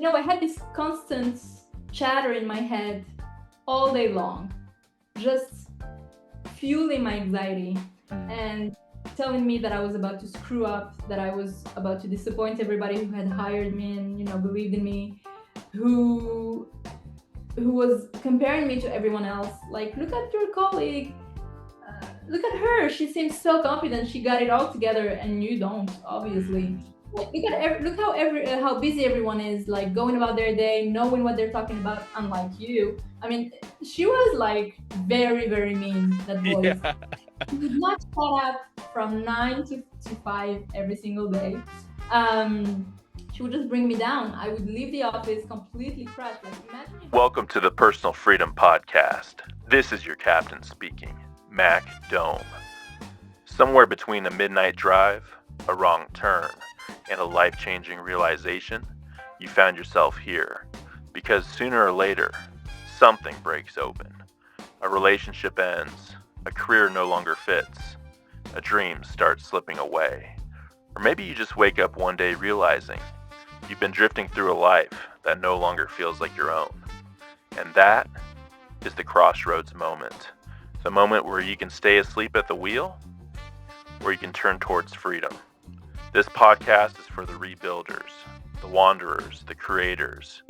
I had this constant chatter in my head all day long, just fueling my anxiety and telling me that I was about to screw up, that I was about to disappoint everybody who had hired me and, believed in me, who was comparing me to everyone else. Like, look at your colleague. Look at her. She seems so confident. She got it all together, and you don't, obviously. Like, look how busy everyone is, like going about their day, knowing what they're talking about. Unlike you, I mean, she was like very, very mean. That voice. Yeah. She would not shut up from 9 to 5 every single day. She would just bring me down. I would leave the office completely crushed. Like, imagine. Welcome to the Personal Freedom Podcast. This is your captain speaking, Mac Dohm. Somewhere between a midnight drive, a wrong turn, and a life-changing realization, you found yourself here. Because sooner or later, something breaks open. A relationship ends, a career no longer fits, a dream starts slipping away. Or maybe you just wake up one day realizing you've been drifting through a life that no longer feels like your own. And that is the Crossroads moment. The moment where you can stay asleep at the wheel, or you can turn towards freedom. This podcast is for the rebuilders, the wanderers, the creators,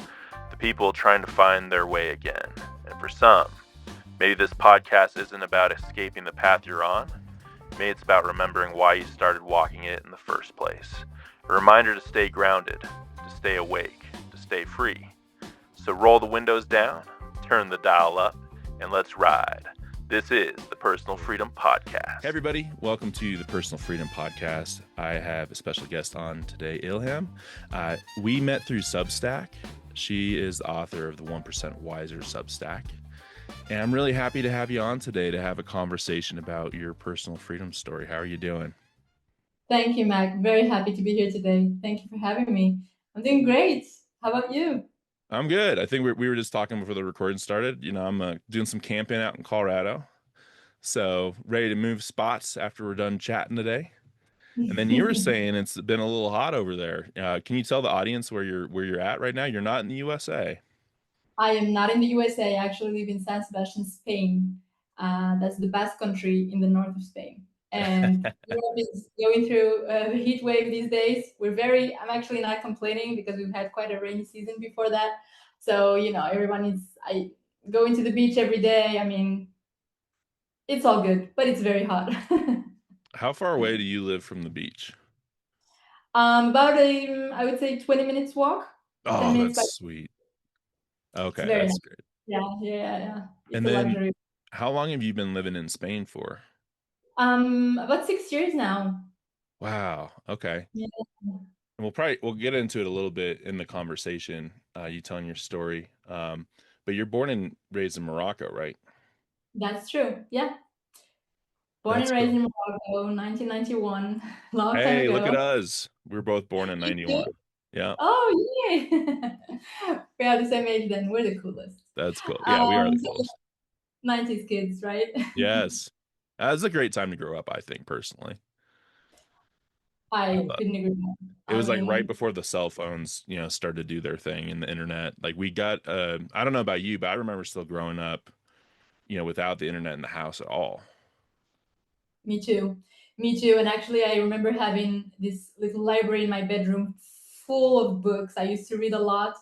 the people trying to find their way again. And for some, maybe this podcast isn't about escaping the path you're on. Maybe it's about remembering why you started walking it in the first place. A reminder to stay grounded, to stay awake, to stay free. So roll the windows down, turn the dial up, and let's ride. This is the Personal Freedom Podcast. Hey everybody, welcome to the Personal Freedom Podcast. I have a special guest on today, Ilham. We met through Substack. She is the author of the 1% Wiser Substack. And I'm really happy to have you on today to have a conversation about your personal freedom story. How are you doing? Thank you, Mac. Very happy to be here today. Thank you for having me. I'm doing great. How about you? I'm good. I think we were just talking before the recording started. I'm doing some camping out in Colorado. So ready to move spots after we're done chatting today. And then you were saying it's been a little hot over there. Can you tell the audience where you're at right now? You're not in the USA. I am not in the USA. I actually live in San Sebastian, Spain. That's the Basque country in the north of Spain. And Europe is going through a heat wave these days. I'm actually not complaining because we've had quite a rainy season before that. So, everyone I go into the beach every day. I mean, it's all good, but it's very hot. How far away do you live from the beach? About I would say 20 minutes walk. 10 Oh, minutes by. that's sweet. It's Okay, very that's nice. great. Yeah. It's And a then luxury. how long have you been living in Spain for? About 6 years now. Wow. Okay. Yeah. And we'll get into it a little bit in the conversation, you telling your story. But you're born and raised in Morocco, right? That's true. Yeah. Born and That's raised cool. in Morocco, 1991, long time Hey, look at ago. us. We were both born in You too? 91. Yeah, Oh, yay! We are the same age then. We're the coolest. that's cool. Yeah, we are the So coolest. 90s kids, right? Yes. That's a great time to grow up, I think, personally. I Uh, couldn't agree more. It I was like right mean, before the cell phones, started to do their thing in the internet. Like we got, I don't know about you, but I remember still growing up, without the internet in the house at all. me too. Me too. And actually, I remember having this little library in my bedroom full of books. I used to read a lot.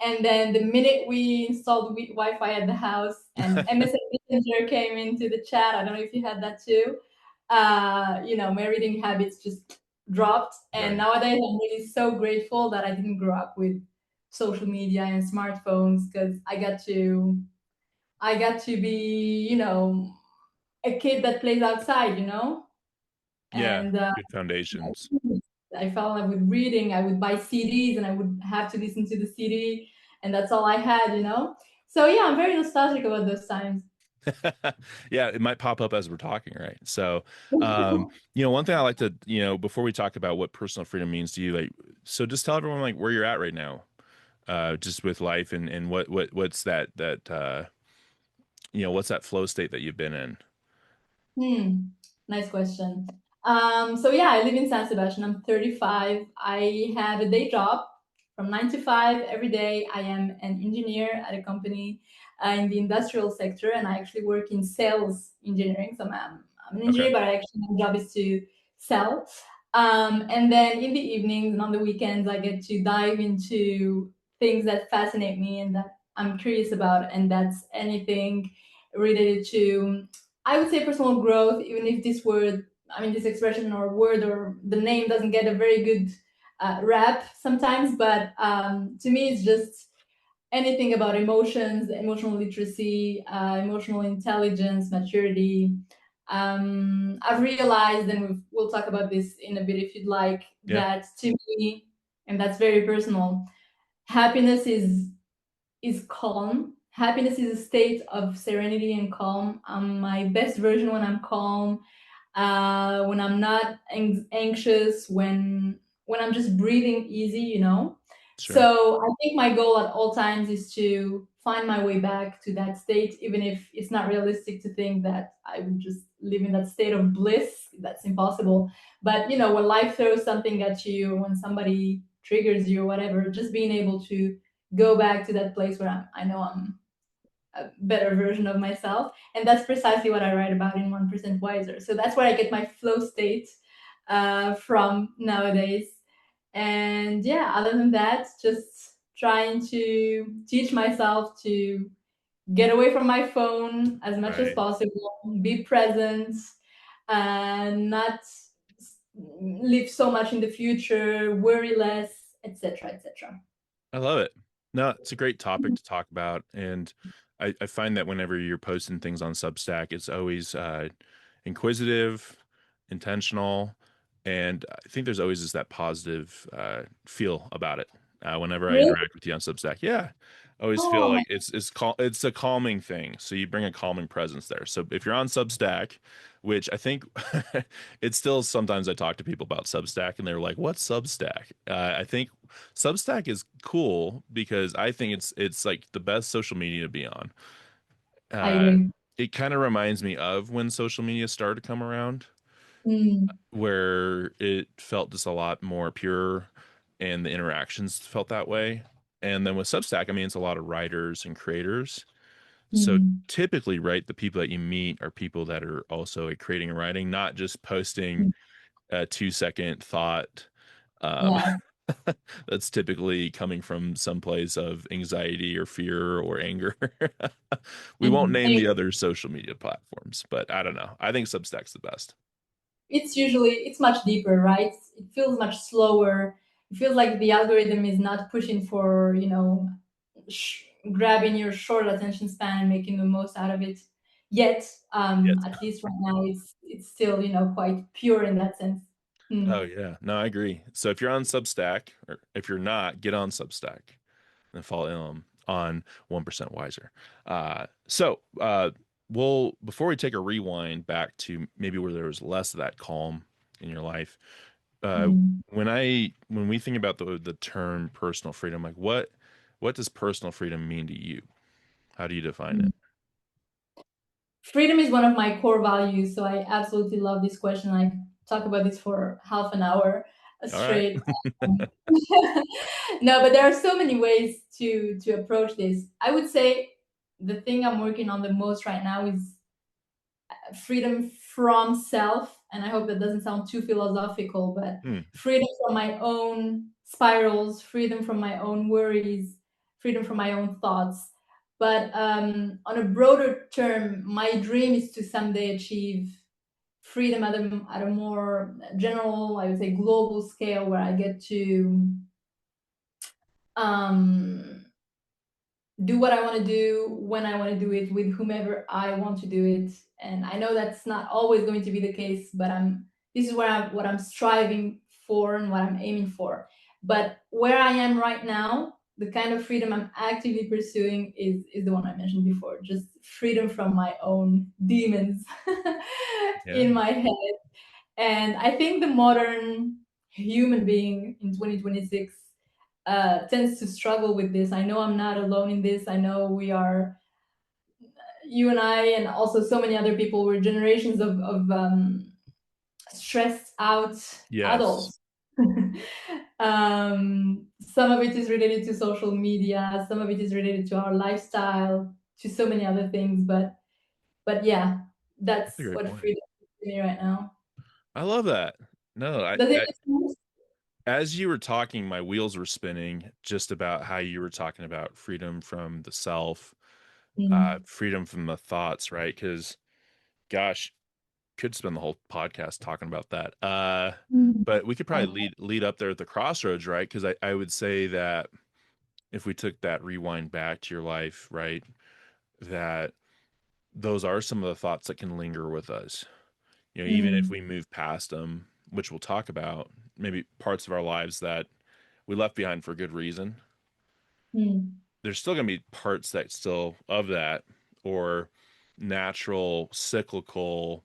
And then the minute we installed Wi-Fi at the house and MSN Messenger came into the chat, I don't know if you had that too. My reading habits just dropped. And Right. nowadays, I'm really so grateful that I didn't grow up with social media and smartphones because I got to be, a kid that plays outside. Yeah. And Good foundations. I fell in love with reading. I would buy CDs and I would have to listen to the CD, and that's all I had. So yeah, I'm very nostalgic about those times. Yeah, it might pop up as we're talking, right? So, one thing I like to, before we talk about what personal freedom means to you, like, so just tell everyone like where you're at right now, just with life and what's what's that flow state that you've been in? Nice question. So yeah, I live in San Sebastian. I'm 35. I have a day job from 9 to 5 every day. I am an engineer at a company in the industrial sector, and I actually work in sales engineering. So I'm an engineer, Okay. but actually my job is to sell. And then in the evenings and on the weekends, I get to dive into things that fascinate me and that I'm curious about, and that's anything related to, I would say, personal growth, even if this word, I mean, this expression or word or the name doesn't get a very good rap sometimes, but to me, it's just anything about emotions, emotional literacy, emotional intelligence, maturity. I've realized, and we'll talk about this in a bit if you'd like, Yeah. that to me, and that's very personal, happiness is calm. Happiness is a state of serenity and calm. I'm my best version when I'm calm, when I'm not anxious, when I'm just breathing easy, you know. Sure. So I think my goal at all times is to find my way back to that state, even if it's not realistic to think that I would just live in that state of bliss. That's impossible. But you know, when life throws something at you, when somebody triggers you or whatever, just being able to go back to that place where I know I'm a better version of myself. And that's precisely what I write about in 1% Wiser. So that's where I get my flow state from nowadays. And yeah, other than that, just trying to teach myself to get away from my phone as much as Right. possible, be present, and not live so much in the future, worry less, etc., etc. I love it. No, it's a great topic to talk about. And I find that whenever you're posting things on Substack, it's always inquisitive, intentional, and I think there's always just that positive feel about it. Whenever I Really? interact with you on Substack, yeah, I always feel Oh, like it's a calming thing. So you bring a calming presence there. So if you're on Substack, which I think it's still sometimes I talk to people about Substack and they're like, "What's Substack?" I think Substack is cool because I think it's like the best social media to be on. I Uh, agree. it kind of reminds me of when social media started to come around, Mm, where it felt just a lot more pure and the interactions felt that way. And then with Substack, I mean, it's a lot of writers and creators. So mm, typically, right, the people that you meet are people that are also creating and writing, not just posting mm. a 2 second thought. Um, Yeah. that's typically coming from some place of anxiety or fear or anger. We won't Mm. name the other social media platforms, but I don't know. I think Substack's the best. It's much deeper, right? It feels much slower. It feels like the algorithm is not pushing for, sh- grabbing your short attention span and making the most out of it. Yet, Yes. at least right now, it's still, quite pure in that sense. Oh Mm, yeah. No, I agree. So if you're on Substack, or if you're not, get on Substack and follow Ilham on 1% Wiser. We'll before we take a rewind back to maybe where there was less of that calm in your life, uh, mm, when we think about the term personal freedom, like what does personal freedom mean to you? How do you define mm. it? Freedom is one of my core values, so I absolutely love this question. I talk about this for half an hour All right. straight. Um, no, but there are so many ways to approach this. I would say the thing I'm working on the most right now is freedom from self, and I hope that doesn't sound too philosophical, but Hmm. freedom from my own spirals, freedom from my own worries, freedom from my own thoughts. But on a broader term, my dream is to someday achieve freedom at a more general, I would say, global scale, where I get to um, do what I want to do when I want to do it with whomever I want to do it. And I know that's not always going to be the case, but this is what I'm striving for and what I'm aiming for. But where I am right now, the kind of freedom I'm actively pursuing is the one I mentioned before, just freedom from my own demons Yeah. in my head. And I think the modern human being in 2026 tends to struggle with this. I know I'm not alone in this. I know you and I, and also so many other people, were generations of stressed out Yes. adults. some of it is related to social media, some of it is related to our lifestyle, to so many other things. But yeah, that's That's a great what point. freedom is to me right now. I love that. No, Does it make sense? as you were talking, my wheels were spinning just about how you were talking about freedom from the self, Mm. freedom from the thoughts, right? Because, gosh, could spend the whole podcast talking about that. Mm. But we could I probably lead up there at the crossroads, right? Because I would say that if we took that rewind back to your life, right, that those are some of the thoughts that can linger with us. You know, even if Mm. we move past them, which we'll talk about, maybe parts of our lives that we left behind for good reason, Mm. there's still going to be parts that still of that, or natural cyclical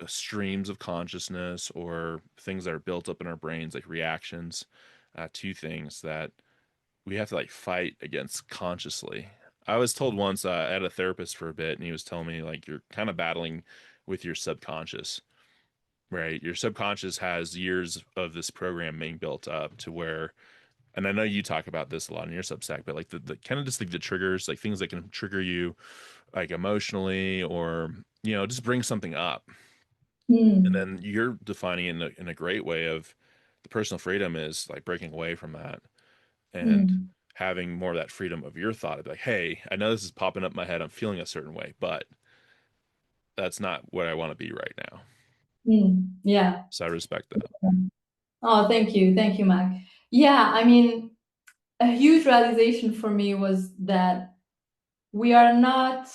streams of consciousness, or things that are built up in our brains, like reactions to things that we have to like fight against consciously. I was told once, I had a therapist for a bit, and he was telling me like you're kind of battling with your subconscious, right? Your subconscious has years of this program being built up to where, and I know you talk about this a lot in your Substack, but like the kind of just like the triggers, like things that can trigger you like emotionally, or just bring something up. And Mm. then you're defining in a great way of the personal freedom is like breaking away from that and Mm. having more of that freedom of your thought of like, hey, I know this is popping up in my head, I'm feeling a certain way, but that's not what I want to be right now. Mm. Yeah. So I respect that. Oh, thank you, Mac. Yeah, I mean, a huge realization for me was that we are not,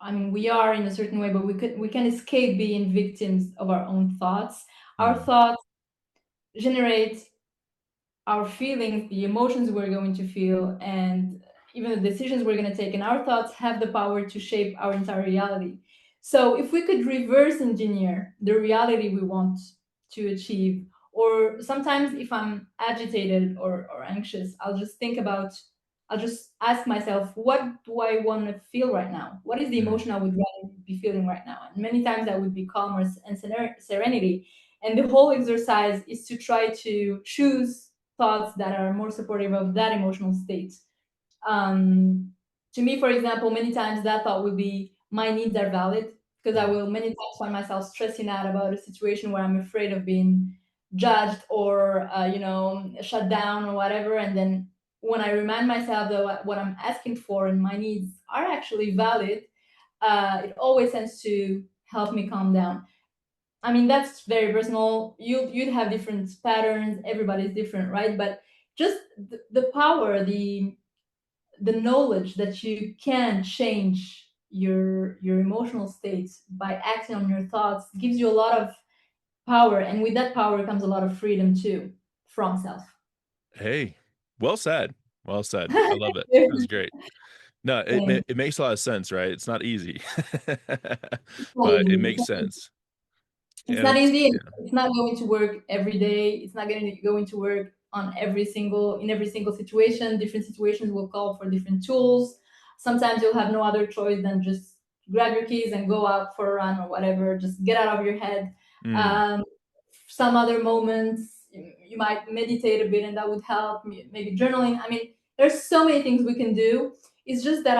I mean, we are in a certain way, but we can escape being victims of our own thoughts. Our Mm, thoughts generate our feelings, the emotions we're going to feel, and even the decisions we're going to take. And our thoughts have the power to shape our entire reality. So if we could reverse engineer the reality we want to achieve, or sometimes if I'm agitated or anxious, I'll just ask myself, what do I want to feel right now? What is the mm. emotion I would rather be feeling right now? And many times that would be calm and serenity. And the whole exercise is to try to choose thoughts that are more supportive of that emotional state. Um, to me, for example, many times that thought would be my needs are valid, because I Mm. will many times find myself stressing out about a situation where I'm afraid of being judged or shut down or whatever. And then when I remind myself that what I'm asking for and my needs are actually valid, it always tends to help me calm down. I mean, that's very personal. You'd have different patterns. Everybody's different, right? But just the power, the knowledge that you can change your emotional states by acting on your thoughts gives you a lot of power, and with that power comes a lot of freedom too from self. Hey, well said. Well said. I love it. That was great. No, Thanks. it makes a lot of sense, right? It's not easy, It's not but it easy. makes sense. It's And not it's easy. yeah. It's not going to work every day. It's not going to work on every single situation. Different situations will call for different tools. Sometimes you'll have no other choice than just grab your keys and go out for a run or whatever. Just get out of your head. Mm, Um, some other moments you might meditate a bit, and that would help. Maybe journaling. I mean, there's so many things we can do. It's just that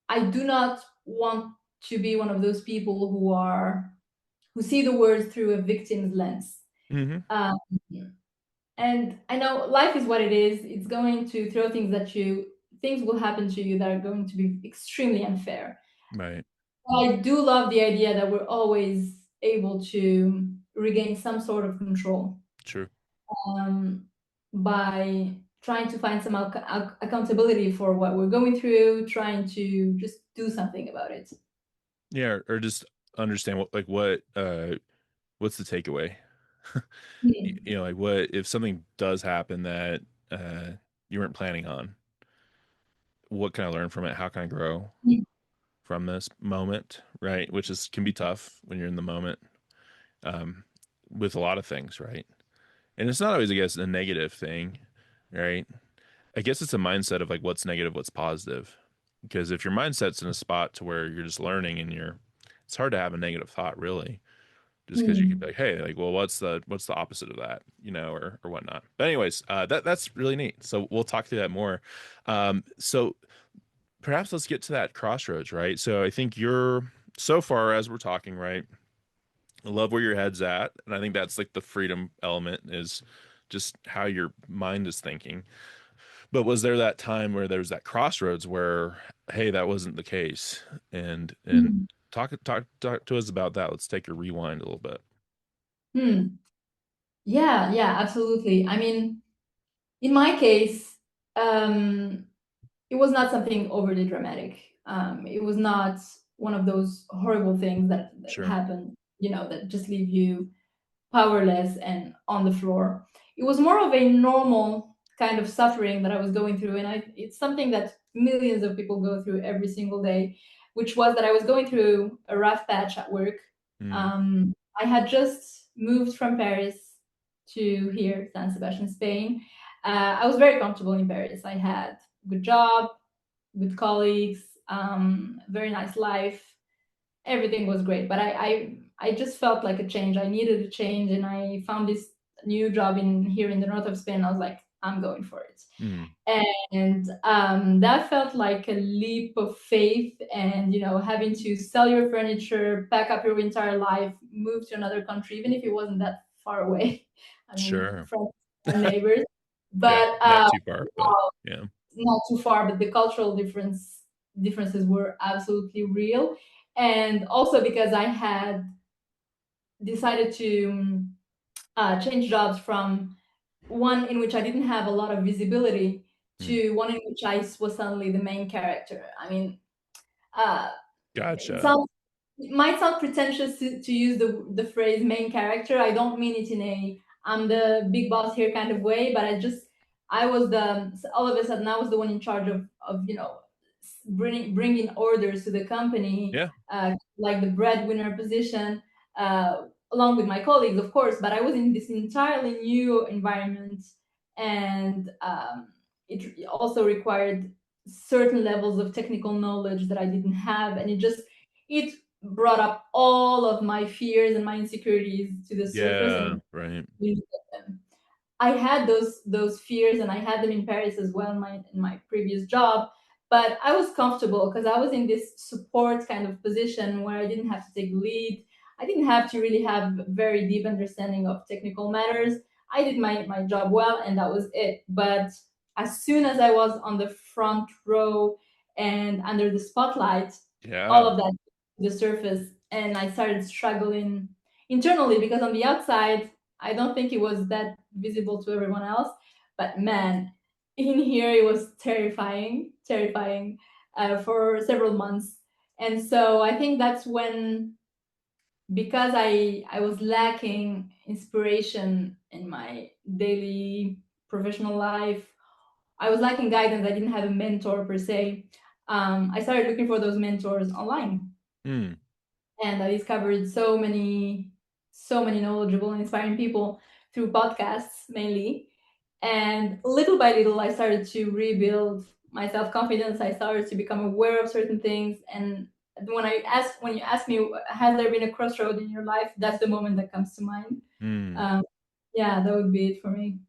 I do not want to be one of those people who see the world through a victim's lens. hmm. Um, and I know life is what it is. It's going to throw things will happen to you that are going to be extremely unfair. Right. I do love the idea that we're always able to regain some sort of control, True. um, by trying to find some accountability for what we're going through, trying to just do something about it. Yeah, or just understand what's the takeaway? Mm. Like what if something does happen that you weren't planning on? What can I learn from it? How can I grow from this moment? Right, which is can be tough when you're in the moment, um, with a lot of things, right? And it's not always, I guess, a negative thing, right? I guess it's a mindset of like what's negative, what's positive. Because if your mindset's in a spot to where you're just learning and it's hard to have a negative thought, really. just because you could be Mm. like, hey, like, well, what's the opposite of that, or whatnot. But anyways, that's really neat. So we'll talk through that more. So perhaps let's get to that crossroads, right? So I think you're so far as we're talking, right? I love where your head's at, and I think that's like the freedom element is just how your mind is thinking. But was there that time where there was that crossroads where, hey, that wasn't the case? And Mm. talk to us about that. Let's take a rewind a little bit. Hmm. Yeah, yeah, absolutely. I mean, in my case, um, it was not something overly dramatic. It was not one of those horrible things that Sure. happen, that just leave you powerless and on the floor. It was more of a normal kind of suffering that I was going through, and it's something that millions of people go through every single day, which was that I was going through a rough patch at work. Mm, I had just moved from Paris to here, San Sebastian, Spain. I was very comfortable in Paris. I had a good job, good colleagues, very nice life. Everything was great, but I just felt like a change. I needed a change, and I found this new job in here in the north of Spain. I was like, I'm going for it. mm, And that felt like a leap of faith. And having to sell your furniture, pack up your entire life, move to another country, even if it wasn't that far away. I mean, sure. from neighbors, Yeah, but not too far, but yeah. not too far. But the cultural differences were absolutely real. And also because I had decided to change jobs from one in which I didn't have a lot of visibility Mm, to one in which I was suddenly the main character. I mean, uh, it gotcha. sounds it might sound pretentious to use the phrase main character. I don't mean it in a I'm the big boss here kind of way, but I was all of a sudden I was the one in charge of bringing orders to the company, Yeah. like the breadwinner position, along with my colleagues, of course. But I was in this entirely new environment, and it also required certain levels of technical knowledge that I didn't have, and it brought up all of my fears and my insecurities to the surface, Yeah, and right. we looked at them. I had those fears, and I had them in Paris as well in my previous job. But I was comfortable because I was in this support kind of position where I didn't have to take lead. I didn't have to really have very deep understanding of technical matters. I did my job well, and that was it. But as soon as I was on the front row and under the spotlight, Yeah. all of that the surface, and I started struggling internally because on the outside I don't think it was that visible to everyone else. But man, in here it was terrifying, terrifying for several months. And so I think that's when, because I was lacking inspiration in my daily professional life, I was lacking guidance. I didn't have a mentor per se. I started looking for those mentors online, Mm, and I discovered so many knowledgeable and inspiring people through podcasts mainly. And little by little, I started to rebuild my self confidence. I started to become aware of certain things. And when you ask me, has there been a crossroad in your life? That's the moment that comes to mind. mm. Um, yeah, that would be it for me.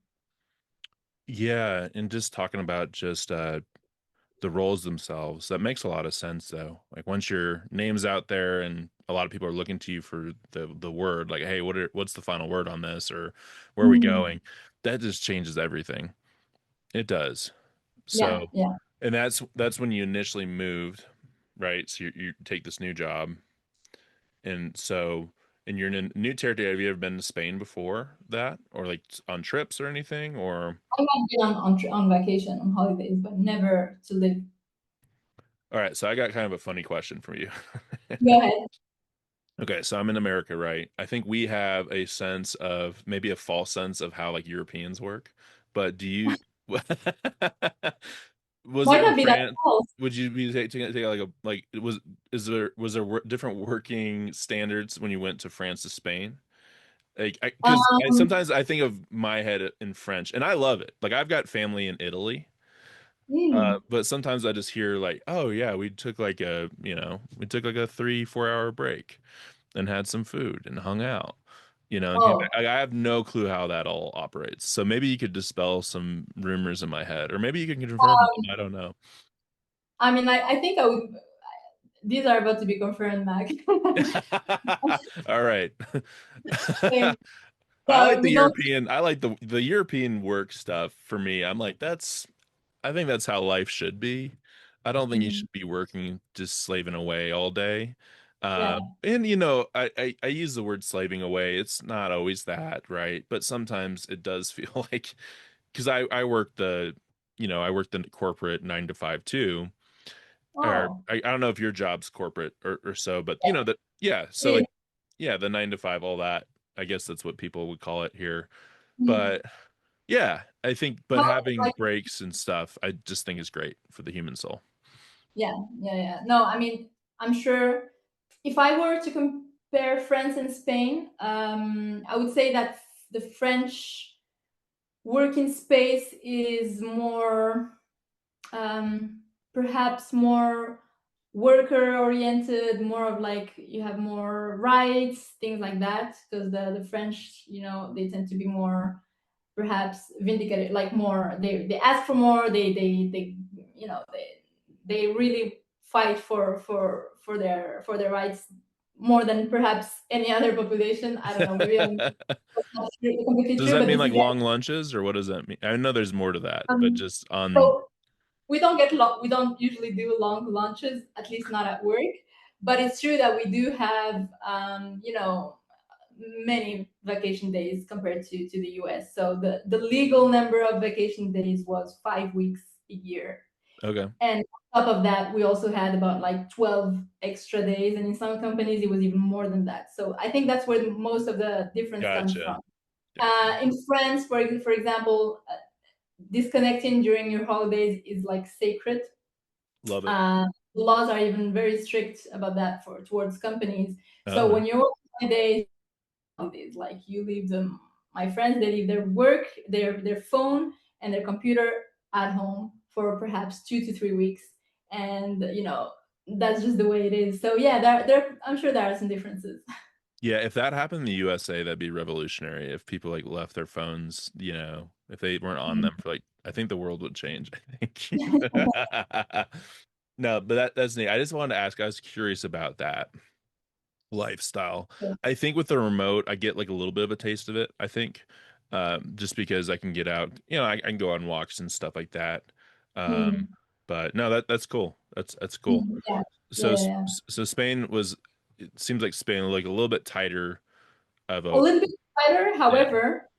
Yeah, and just talking about just the roles themselves, that makes a lot of sense though. Like once your name's out there and a lot of people are looking to you for the word, like, hey, what's the final word on this, or where are we Mm, going? That just changes everything. It does. yeah, So, yeah. and that's when you initially moved, right? So you take this new job, and so and you're in a new territory. Have you ever been to Spain before that, or like on trips or anything? Or I have been on vacation, on holidays, but never to live. all right, so I got kind of a funny question for you. Go ahead. Okay, so I'm in America, right? I think we have a sense of maybe a false sense of how like Europeans work. But do you was Might it in not be that France? false. Would you be take like a like was there different working standards when you went to France to Spain? Like, because Um, sometimes I think of my head in French, and I love it. Like, I've got family in Italy, mm, but sometimes I just hear like, oh yeah, we took like a 3-4 hour break, and had some food and hung out, and came back. Oh, I have no clue how that all operates. So maybe you could dispel some rumors in my head, or maybe you can confirm them. I don't know. I mean, I think I would. These are about to be confirmed, Mac. All right. Same. I No, like the we don't. European. I like the European work stuff for me. I'm like, I think that's how life should be. I don't think you Mm, should be working just slaving away all day. yeah, And I use the word slaving away. It's not always that, right? But sometimes it does feel like because I work I work the corporate 9 to 5 too. Or oh, I don't know if your job's corporate or so, but that yeah. So it like yeah, the 9 to 5, all that. I guess that's what people would call it here. is. Mm. But yeah, I think, but How, having like, breaks and stuff, I just think is great for the human soul. yeah, yeah, yeah. No, I mean, I'm sure if I were to compare France and Spain, I would say that the French working space is more, perhaps more worker oriented, more of like you have more rights, things like that, because the French, they tend to be more perhaps vindicated, like more they ask for more, they they really fight for their rights more than perhaps any other population. I don't know, maybe I'm not completely Does true, that but mean this like is long lunches or what does that mean? I know there's more to that, but um, just on so we don't usually do long lunches, at least not at work, but it's true that we do have many vacation days compared to the US. So the legal number of vacation days was 5 weeks a year. okay, And on top of that, we also had about like 12 extra days. And in some companies, it was even more than that. So I think that's where most of the difference comes gotcha, from. gotcha. In France, for example, disconnecting during your holidays is like sacred. Love it. Uh, Laws are even very strict about that for towards companies. So Oh, when you're working holidays, holidays. Like you leave them, my friends, they leave their work, their phone, and their computer at home for perhaps 2 to 3 weeks, and that's just the way it is. So yeah, I'm sure there are some differences. yeah. If that happened in the USA, that'd be revolutionary. If people like left their phones, if they weren't on them for like, I think the world would change. I think. No, but that's neat. I just wanted to ask. I was curious about that lifestyle. I think with the remote, I get like a little bit of a taste of it. I think, just because I can get out, I can go on walks and stuff like that. Um, Mhm. but no, that's cool. That's cool. Mhm. Yeah, So yeah, yeah, yeah. so Spain was. It seems like Spain like a little bit tighter of A a little bit tighter. yeah. However,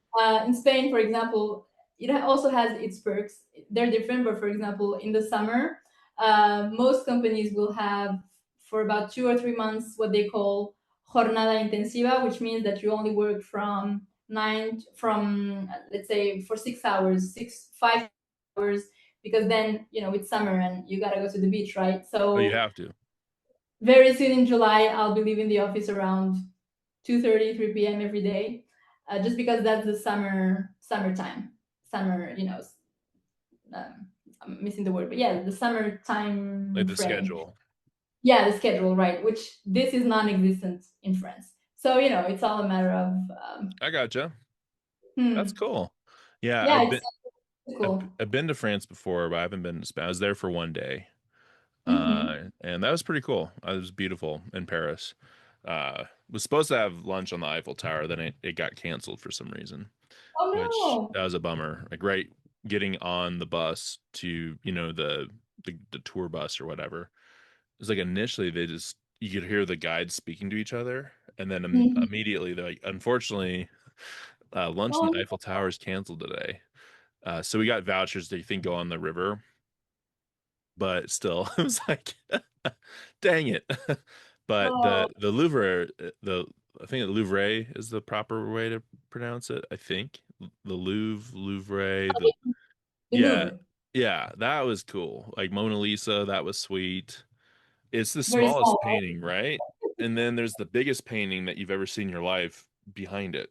in Spain, for example, it also has its perks. They're different, but for example, in the summer, most companies will have for about 2 or 3 months what they call jornada intensiva, which means that you only work from let's say for 6 hours, 5 hours, because then it's summer and you gotta go to the beach, right? Oh, you So have to. very soon in July, I'll be leaving the office around 2:30, 3 p.m. every day, just because that's the summertime. Summer, I'm missing the word, but yeah, the summer Like time the frame. schedule. Yeah, the schedule, right? Which this is non-existent in France. So it's all a matter of I gotcha. That's hmm. cool. Yeah, Yeah, it's I've, cool. I've been to France before, but I haven't been to Spain. I was there for one day. Hmm. And that was pretty cool. It was beautiful in Paris. Was supposed to have lunch on the Eiffel Tower, then it got canceled for some reason, Oh which no. that was a bummer. Like right getting on the bus to, the tour bus or whatever. It's like initially they just you could hear the guides speaking to each other, and then Mhm. immediately they're like, unfortunately, lunch in Oh the Eiffel Tower is canceled today. So we got vouchers to think go on the river, but still, it was like, dang it. But no. the Louvre, the I think the Louvre is the proper way to pronounce it. I think the Louvre, The yeah, Louvre. yeah, that was cool. Like Mona Lisa, that was sweet. It's the Very smallest small, painting, right? And then there's the biggest painting that you've ever seen in your life behind it,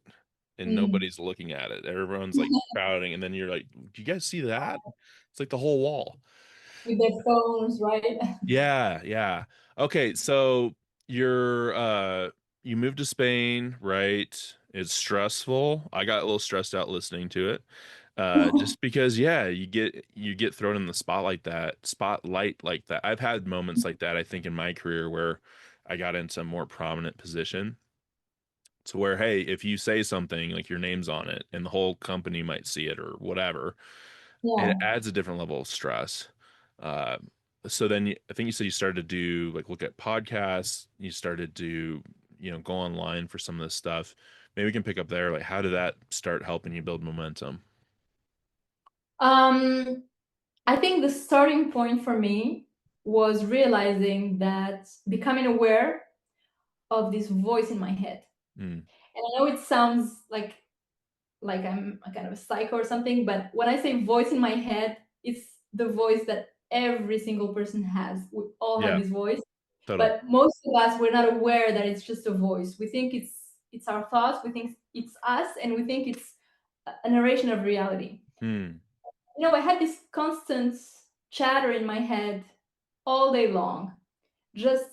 and right? Mm. nobody's looking at it. Everyone's like crowding, and then you're like, "Do you guys see that?" It's like the whole wall. With their phones, right? Yeah, yeah. Okay, so you're you moved to Spain, right? It's stressful. I got a little stressed out listening to it. Just because, yeah, you get thrown in the spotlight like that. I've had moments like that, I think, in my career where I got into a more prominent position to where, hey, if you say something, like your name's on it and the whole company might see it or whatever, it Yeah. adds a different level of stress. Uh, so then I think you said you started to do like look at podcasts, you started to, go online for some of this stuff. Maybe we can pick up there. Like, how did that start helping you build momentum? Um, I think the starting point for me was realizing that becoming aware of this voice in my head. Mm, And I know it sounds like I'm a kind of a psycho or something, but when I say voice in my head, it's the voice that every single person has. We all have yeah, this voice, totally. but most of us we're not aware that it's just a voice. We think it's our thoughts, we think it's us, and we think it's a narration of reality. Mm, I had this constant chatter in my head all day long, just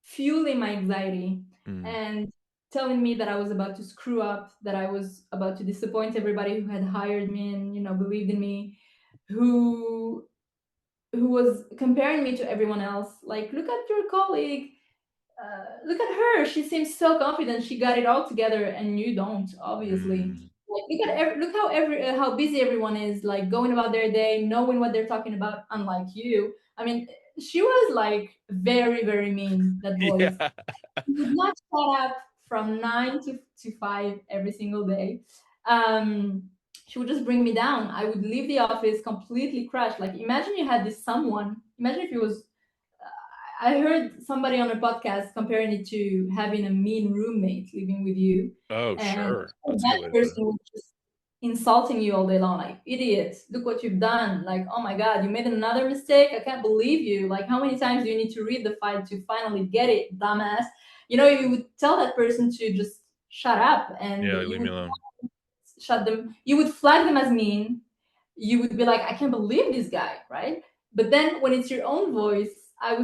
fueling my anxiety mm, and telling me that I was about to screw up, that I was about to disappoint everybody who had hired me and believed in me, who was comparing me to everyone else. Like, look at your colleague, look at her. She seems so confident. She got it all together, and you don't. Obviously, mm. like, look how busy everyone is. Like going about their day, knowing what they're talking about. Unlike you, I mean, she was like very very mean. That voice. Yeah. She would not shut up from 9 to 5 every single day. She would just bring me down. I would leave the office completely crushed. Like, imagine you had this someone. Imagine if it was I heard somebody on a podcast comparing it to having a mean roommate living with you, Oh, and sure. That's a good that way to put it. person was just insulting you all day long, like, idiot, look what you've done. Like, oh my God, you made another mistake. I can't believe you. Like, how many times do you need to read the file to finally get it, dumbass? You would tell that person to just shut up, and Yeah, like, you leave me would alone. you would flag them as mean. You would be like, I can't believe this guy, right? But then when it's your own voice, I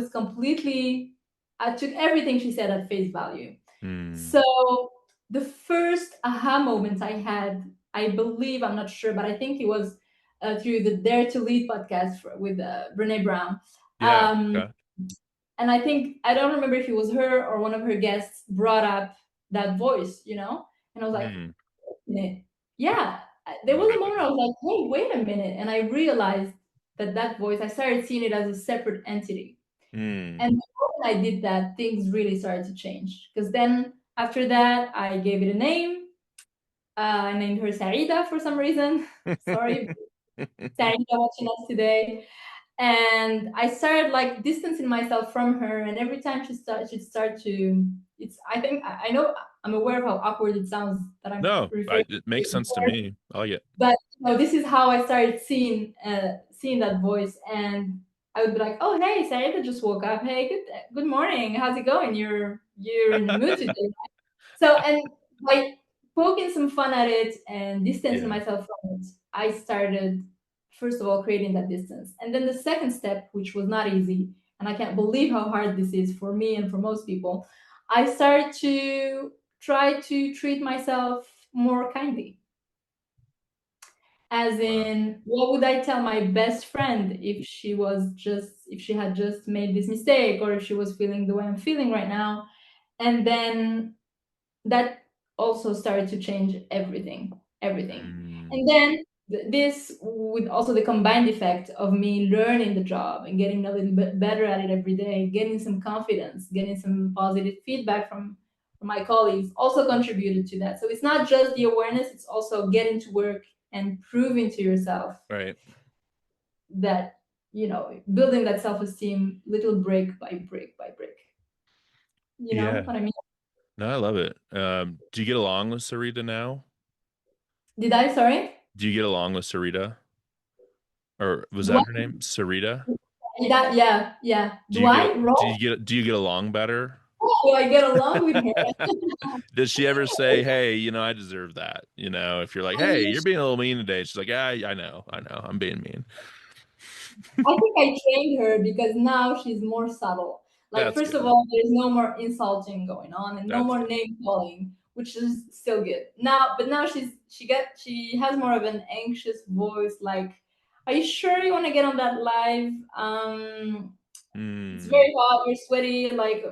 took everything she said at face value. Mm, So the first aha moment I had, I believe, I'm not sure, but I think it was through the Dare to Lead podcast with Brene Brown. yeah. um, Okay. and I think, I don't remember if it was her or one of her guests brought up that voice, and I was like, Mm, minute. Yeah, there what was do a I do moment I now? was like, hey, wait a minute. And I realized that voice, I started seeing it as a separate entity. Mm, And the moment I did that, things really started to change. Because then after that, I gave it a name. I named her Saida for some reason. Sorry, Saida watching us today. And I started like distancing myself from her. And every time she'd start to, I think, I know, I'm aware of how awkward it sounds that I'm no, referring it to makes it. sense to me. I like it. But this is how I started seeing that voice, and I would be like, "Oh, hey, Saida just woke up. Hey, good morning. How's it going? You're in the mood today." So, and by poking some fun at it and distancing Yeah. myself from it, I started first of all creating that distance, and then the second step, which was not easy, and I can't believe how hard this is for me and for most people, I started to try to treat myself more kindly, as Wow. in, what would I tell my best friend if she had just made this mistake, or if she was feeling the way I'm feeling right now? And then that also started to change everything. Mm, And then this, with also the combined effect of me learning the job and getting a little bit better at it every day, getting some confidence, getting some positive feedback from my colleagues, also contributed to that. So it's not just the awareness, it's also getting to work and proving to yourself right. that, building that self-esteem, little brick by brick by brick. You know Yeah. what I mean? No, I love it. Do you get along with Sarita now? Did I? Sorry. Do you get along with Sarita? Or was that What? her name? Sarita? Yeah, yeah. Do Do you I get roll? do you get along better? Do I get along with her? Does she ever say, "Hey, I deserve that"? If you're like, I "Hey, mean, you're being a little mean today," she's like, "Yeah, I know, I'm being mean." I think I trained her because now she's more subtle. Like, That's first of good. all, there's no more insulting going on and no That's more good. name calling, which is still good. Now, but now she has more of an anxious voice. Like, are you sure you want to get on that live? It's Mm, very hot. You're sweaty. Like,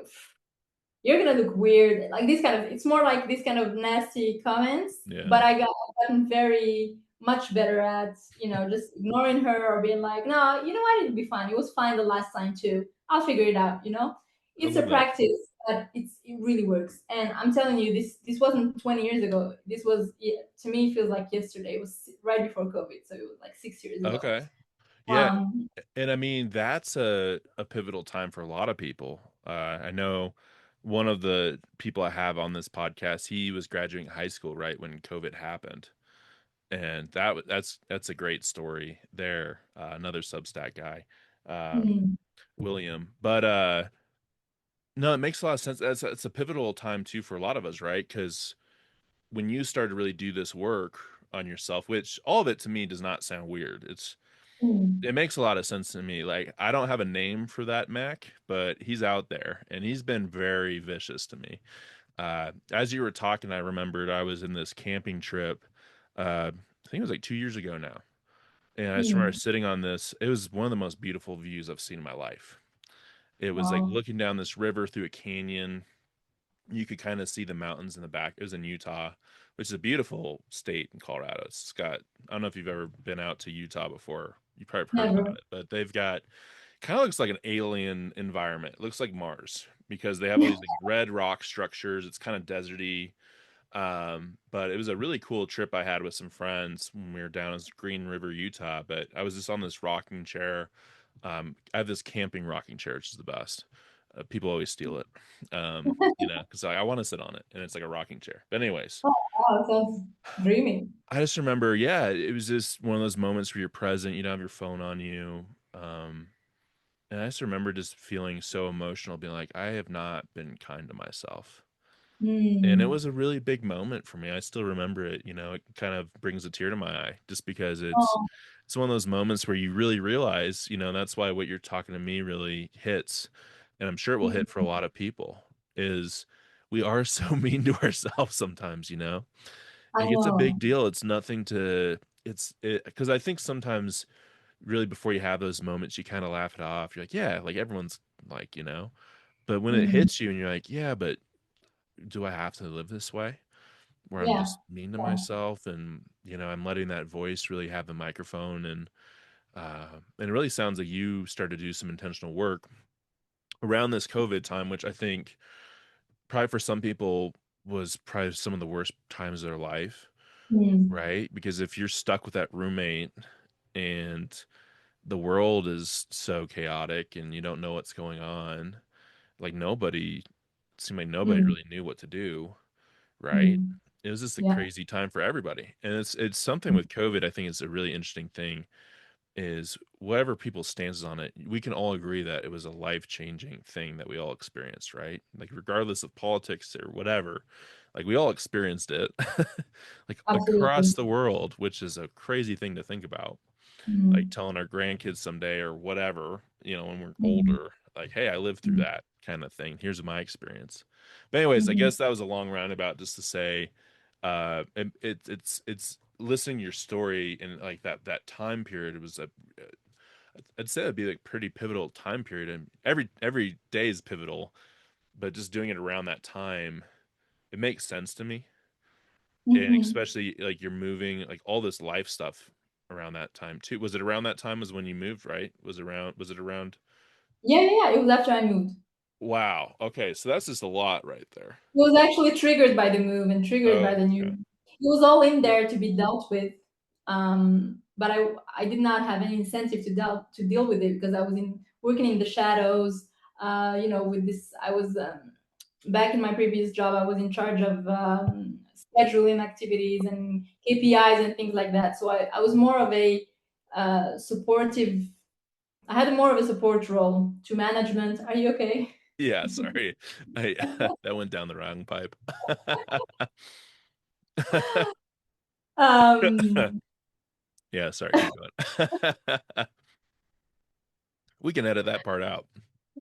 you're gonna look weird. Like this kind of, it's more like this kind of nasty comments. yeah. But I've gotten very much better at, just ignoring her or being like, no, you know what, it'll be fine. It was fine the last time too. I'll figure it out. I It's a love that. practice, but it really works. And I'm telling you, this wasn't 20 years ago. This was, yeah, to me, it feels like yesterday. It was right before COVID, so it was like 6 years ago. Okay. Yeah. Um, And I mean, that's a pivotal time for a lot of people. I know one of the people I have on this podcast, he was graduating high school right when COVID happened. And that's a great story there. Another Substack guy, um, mm, William. But no, it makes a lot of sense. It's a pivotal time too for a lot of us, right? Because when you start to really do this work on yourself, which all of it to me does not sound weird. mm, It makes a lot of sense to me. Like, I don't have a name for that Mac, but he's out there and he's been very vicious to me. As you were talking, I remembered I was in this camping trip. I think it was like 2 years ago now. And I just remember mm. sitting on this. It was one of the most beautiful views I've seen in my life. It was like Wow. looking down this river through a canyon. You could kind of see the mountains in the back. It was in Utah, which is a beautiful state in Colorado. It's got, I don't know if you've ever been out to Utah before. You probably have heard about Never. it, but they've got kind of looks like an alien environment. It looks like Mars because they have all these like red rock structures. It's kind of deserty. But it was a really cool trip I had with some friends when we were down in Green River, Utah. But I was just on this rocking chair. I have this camping rocking chair, which is the best. People always steal it, because I want to sit on it, and it's like a rocking chair. But anyways, Oh, wow, sounds dreamy. I just remember, yeah, it was just one of those moments where you're present, you don't have your phone on you. And I just remember just feeling so emotional, being like, I have not been kind to myself. And it Mm. was a really big moment for me. I still remember it. It kind of brings a tear to my eye just because it's Oh, it's one of those moments where you really realize, that's why what you're talking to me really hits, and I'm sure it will hit for a mm, lot of people, is we are so mean to ourselves sometimes, I like it's a big know. deal. It's nothing to it's it because I think sometimes really before you have those moments, you kind of laugh it off. You're like, yeah, like everyone's like, but when it Mm. hits you and you're like, yeah, but do I have to live this way? Where I'm Yeah. just mean to Yeah. myself and, I'm letting that voice really have the microphone. And it really sounds like you started to do some intentional work around this COVID time, which I think probably for some people was probably some of the worst times of their life, Mm. right? Because if you're stuck with that roommate and the world is so chaotic and you don't know what's going on, like nobody it seemed like nobody Mm. really knew what to do, right? Mm. It was just a Yeah. crazy time for everybody. And it's something Mm. with COVID, I think it's a really interesting thing is whatever people's stances on it, we can all agree that it was a life-changing thing that we all experienced, right? Like regardless of politics or whatever, like we all experienced it like across Absolutely. the world, which is a crazy thing to think about, like Mm. telling our grandkids someday or whatever, when we're Mm. older, like, hey, I lived through Mm. that kind of thing. Here's my experience. But anyways, I Mhm. guess that was a long roundabout just to say, it's listening to your story and like that time period was I'd say it'd be like pretty pivotal time period, and every day is pivotal, but just doing it around that time, it makes sense to me, and Mhm. especially like you're moving like all this life stuff around that time too. Was it around that time was when you moved, right? Was it around? Yeah, yeah, yeah. It was after I moved. Wow. Okay, so that's just a lot right there. It was actually triggered by the move and triggered by Oh, the new. okay. It was all in Yep. there to be dealt with. But I did not have any incentive to deal with it because I was in working in the shadows. With this, I was back in my previous job. I was in charge of scheduling activities and KPIs and things like that. So I was more of a supportive. I had more of a support role to management. Are you okay? Yeah, sorry. I that went down the wrong pipe. Um, Yeah, sorry, keep going. We can edit that part out.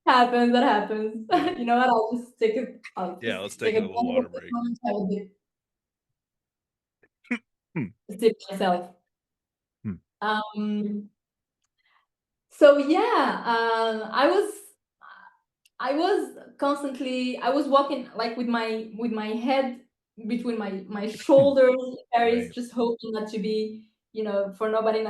happens. That happens. Yeah. You know what? I'll just take it. I'll Yeah, just let's take take a little advantage of water this break. moment. I will Hmm. sip myself. Hmm. Um. So yeah, I was constantly. I was walking like with my head between my shoulders, Paris, Right. just hoping not to be, for nobody.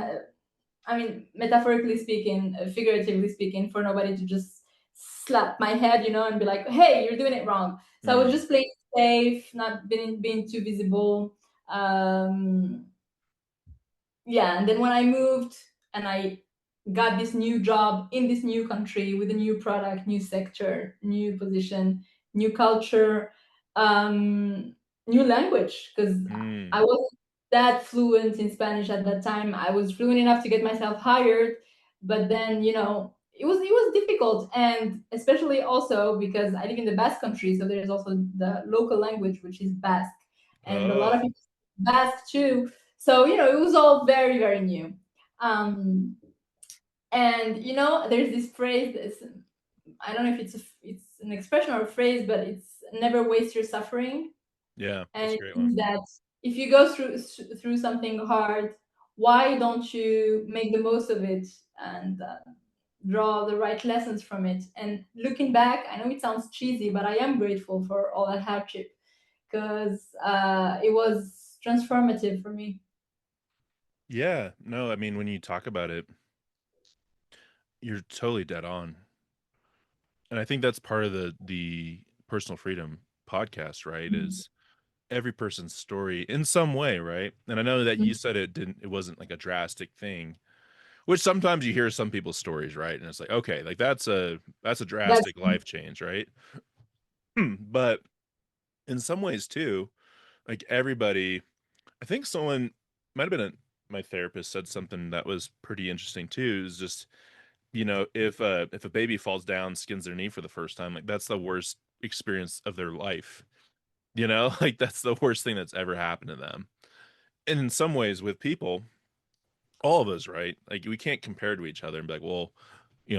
I mean, metaphorically speaking, figuratively speaking, for nobody to just slap my head, and be like, "Hey, you're doing it wrong." So I was Mm. just playing safe, not being too visible. Um, yeah, and then when I moved and I got this new job in this new country with a new product, new sector, new position, new culture, new language, because I Mm. wasn't that fluent in Spanish at that time. I was fluent enough to get myself hired, but then it was difficult, and especially also because I live in the Basque country, so there's also the local language, which is Basque, and a lot of Oh. people speak Basque too. So it was all very, very new. Um, and there's this phrase. I don't know if it's an expression or a phrase, but it's "never waste your suffering." Yeah, And that's a it great one. means that if you go through something hard, why don't you make the most of it and draw the right lessons from it? And looking back, I know it sounds cheesy, but I am grateful for all that hardship because it was transformative for me. Yeah. No, I mean, when you talk about it, you're totally dead on. And I think that's part of the personal freedom podcast, right? Mm. Is every person's story in some way, right? And I know that you said it wasn't like a drastic thing, which sometimes you hear some people's stories, right? And it's like, okay, like that's a That's drastic life change, right? But in some ways too, like everybody, I think someone might have been my therapist said something that was pretty interesting too, is just, if a baby falls down, skins their knee for the first time, like that's the worst experience of their life. Like that's the worst thing that's ever happened to them. And in some ways with people, all of us, right? Like we can't compare to each other and be like, well,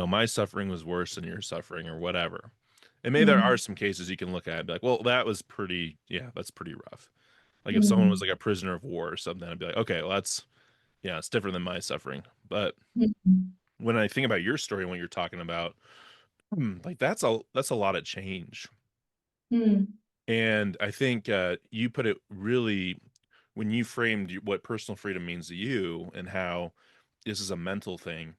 my suffering was worse than your suffering or whatever. And maybe there are mm, some cases you can look at and be like, well, that was pretty, yeah, that's pretty rough. Like if someone was mm, like a prisoner of war or something, I'd be like, okay, well, yeah, it's different than my suffering. But mm, when I think about your story and what you're talking about, like that's a lot of change. mm, And I think you put it really when you framed what personal freedom means to you and how this is a mental thing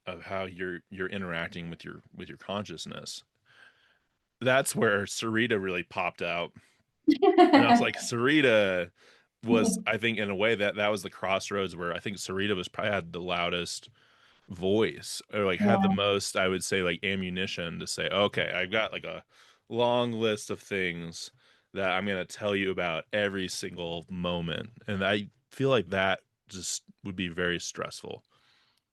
of how you're interacting with your consciousness. That's where Sarita really popped out. And I was like, Sarita was, I think, in a way that was the crossroads where I think Sarita was probably had the loudest voice or like had the yeah. most, I would say, like ammunition to say, okay, I've got like a long list of things that I'm going to tell you about every single moment. And I feel like that just would be very stressful,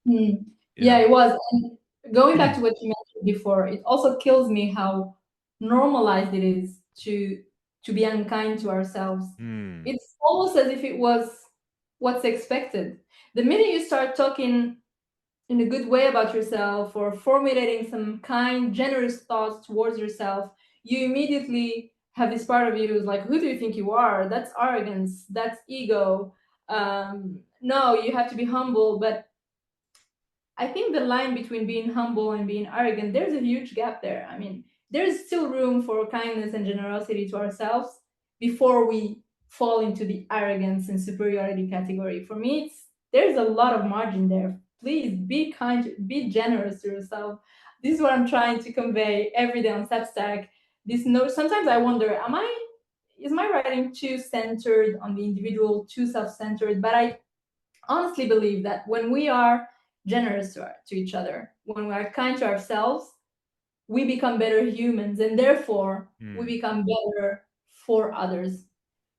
Mm. you Yeah, know? it was. And going back to what you mentioned before, it also kills me how normalized it is to be unkind to ourselves. Hmm. It's almost as if it was what's expected. The minute you start talking in a good way about yourself or formulating some kind, generous thoughts towards yourself, you immediately have this part of you who's like, who do you think you are? That's arrogance, that's ego. No, you have to be humble. But I think the line between being humble and being arrogant, there's a huge gap there. I mean, there's still room for kindness and generosity to ourselves before we fall into the arrogance and superiority category. For me, there's a lot of margin there. Please be kind, be generous to yourself. This is what I'm trying to convey every day on Substack. This note, sometimes I wonder, is my writing too centered on the individual, too self-centered? But I honestly believe that when we are generous to each other, when we are kind to ourselves, we become better humans, and therefore we Hmm. become better for others.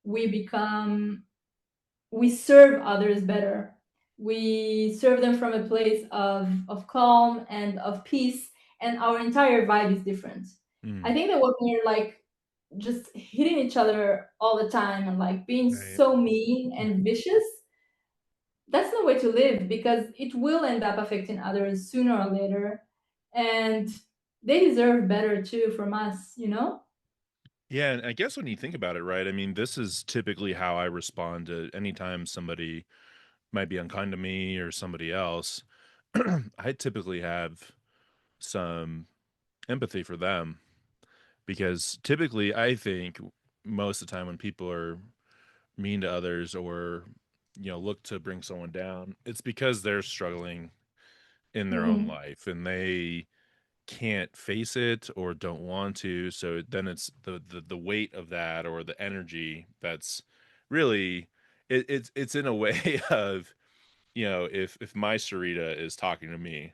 We become, we serve others better. We serve them from a place of calm and of peace, and our entire vibe is different. I Hmm. think that when we're like just hitting each other all the time and like being Right. so mean and vicious, that's no way to live because it will end up affecting others sooner or later. And they deserve better too from us, you know? Yeah, and I guess when you think about it, right? I mean, this is typically how I respond to anytime somebody might be unkind to me or somebody else. I typically have some empathy for them because typically I think most of the time when people are mean to others or look to bring someone down, it's because they're struggling in their own Mm-hmm. life and they can't face it or don't want to. So then it's the weight of that or the energy that's really it's in a way of if my Sarita is talking to me